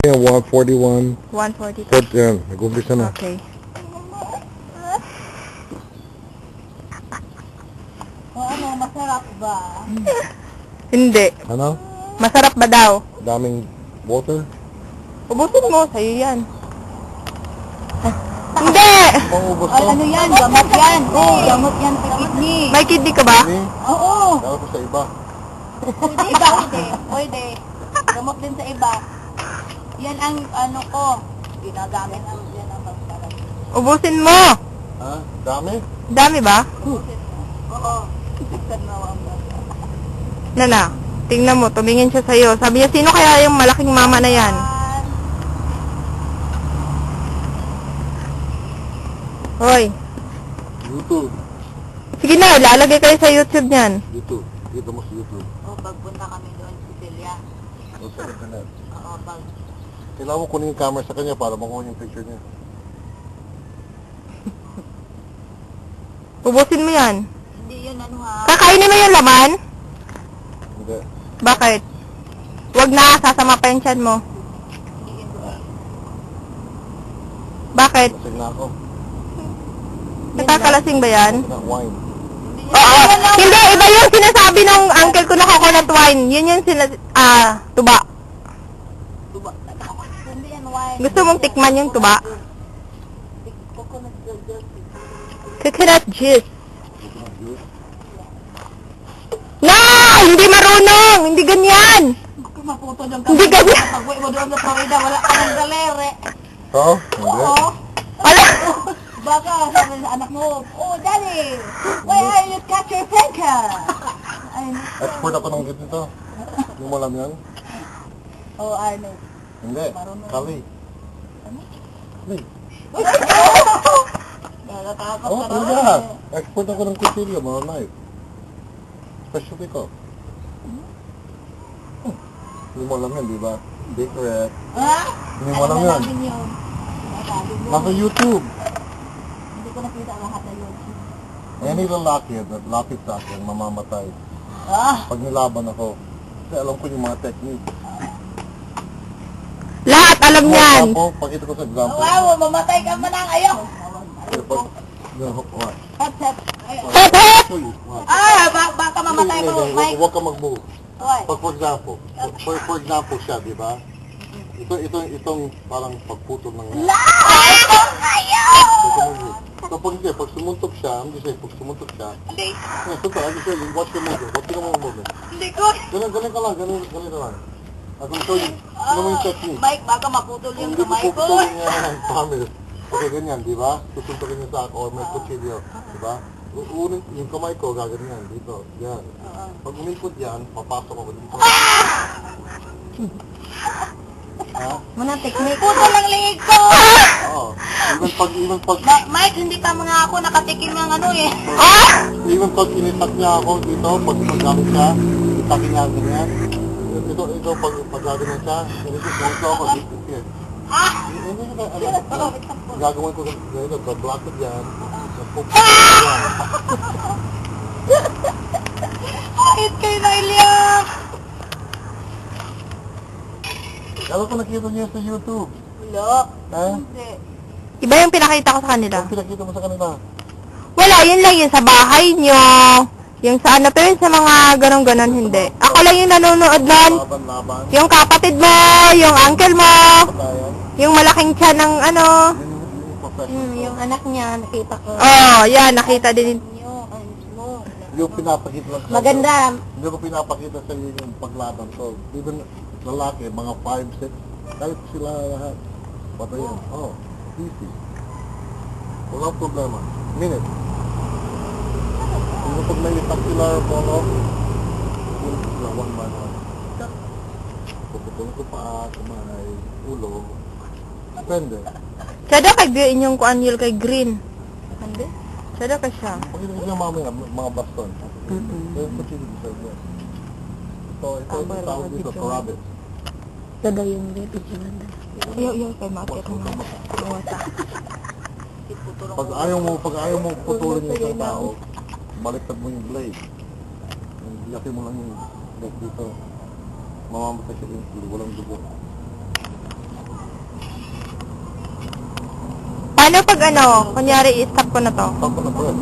Yan, 141. 142. Yan, nag-umpisa na. Okay. Ano, masarap ba? Hindi. Ano? Masarap ba daw? Daming water? Ubusin mo. Sa'yo yan. Hindi! Pangubos Ay, ko? ano yan? Gamot yan. Oo, gamot yan sa kidney. May kidney ka ba? Hindi. Oo. Kala ko sa iba. Iba, pwede. Pwede. Gamot din sa iba. Yan ang ano ko. Ginagamit ang yan ang pagsalat. Ubusin mo. Ha? Dami? Dami ba? Oo. Tanawa mo. Nana, tingnan mo. Tumingin siya sa'yo. Sabi niya, sino kaya yung malaking mama na yan? Hoy. YouTube. Sige na, lalagay kayo sa YouTube niyan. YouTube. Dito mo sa YouTube. O, pagpunta kami doon sa Celia. O sa internet. Oo, pag... Kailangan mo kunin yung camera sa kanya para makuha yung picture niya. Ubusin mo yan. Hindi yun ano ha. Kakainin mo yung laman? Hindi. Bakit? Wag na, sasama pa yung tiyan mo. Hindi yun. Bakit? Lasing na ako. Nakakalasing ba yan? Coconut wine. Oo! Hindi, iba yung sinasabi ng uncle ko na coconut wine. Yun yung tuba. Tuba. Hindi yan wine. Gusto mong tikman yung tuba? Coconut juice. Coconut juice. Coconut juice. No! Hindi marunong! Hindi ganyan! Kung maputo yung Hindi ganyan! Pag-uwi mo doon sa Florida, wala ka ng galere. Oo? Hindi. Oo. Ala! Baka sabi sa anak mo, oh daddy, why are you catch your finger? Ay, Export ako ng ganito. Hindi mo alam yan? oh ano. Hindi. Kali. Kali. Nakatakot Oo, ka talaga. naman. Export ako ng kutilyo, mga knife. Specialty ko. Hindi mo alam yan, di ba? Bakery. Ha? Hindi mo alam yan. Natin yun. Nasabi mo. Nasa YouTube. Hindi ko nakita lahat na yun. Any lalaki na lapit sa akin, mamamatay. Ah! Pag nilaban ako, kasi alam ko yung mga technique. Lahat alam yan! Example, pakita ko sa example. Wow, mamatay ka man ang ayaw. Pero pag, what? Hep, hep. Hep, hep! Show you. What? Baka mamatay ko, Mike. Huwag ka mag-move. Why? Pag for example siya, di ba? Itong parang pagputol ng Ayaw! So pag sumuntok siya, pag sumuntok siya, Hindi. ito ka, watch the movement, watch the movement. Hindi ko. Ganun ka lang, ganun lang. Ako show you, ano mo yung technique? Mike, baka maputol yung Hindi ko kamay ko. puputulin niya, promise. Okay, ganyan, di ba? Susuntokin niya sa akin, or may kutsilyo, di ba? Yung kamay ko, gaganyan, dito, yan. Pag umikot yan, papasok ako dito. Ha? Muna technique. Putol ang liig ko! Oo. Even pag, Mike, hindi pa mga ako nakatikim ng ano eh. even pag initak niya ako dito, pag gamit siya, itakin niya ganyan. Ito, pag gaganyan siya, ganito ako, dito siya. Hindi ko gagawin ko ganito, block ko dyan, nagpupukot dyan. Kahit kayo na iliyak! Kala ko nakita niya sa YouTube. Wala. Ha? Hindi. Iba yung pinakita ko sa kanila. Ang pinakita mo sa kanila. Wala, yun lang yun sa bahay nyo. Yung sa ano, pero yung sa mga ganon-ganon, hindi. Ako lang yung nanonood nun. Laban. Yung kapatid mo, yung uncle mo, Patayan. yung malaking tiyan ng ano. Yung professional. Yung anak niya, nakita ko. Oh, yan, nakita din. Yung pinapakita lang sa Maganda. Hindi ko pinapakita sa iyo yung paglaban ko. Even lalaki, mga 5, 6, kahit sila lahat. Patayan. Oh, easy. Walang problema. Minute. Yung pag naitak sila polo, yung lawan ba na. Puputulong ko pa, kumay, ulo. Depende. Siya daw kay Green yung kuanyil kay Green. Hindi? Siya daw kay siya. Pakita ko siya mamaya, mga baston. Pero ito siya dito sa inyo. Ito tawag dito, karabit. Siya daw yung video nanda. Yo, kay Maket mo. Pag ayaw mo putulin yung isang tao, baliktad mo yung blade. Yakin mo lang yung blade dito. Mamamatay siya yung walang dugo. Paano pag ano, kunyari i-stop ko na to? Stop ko na po yan.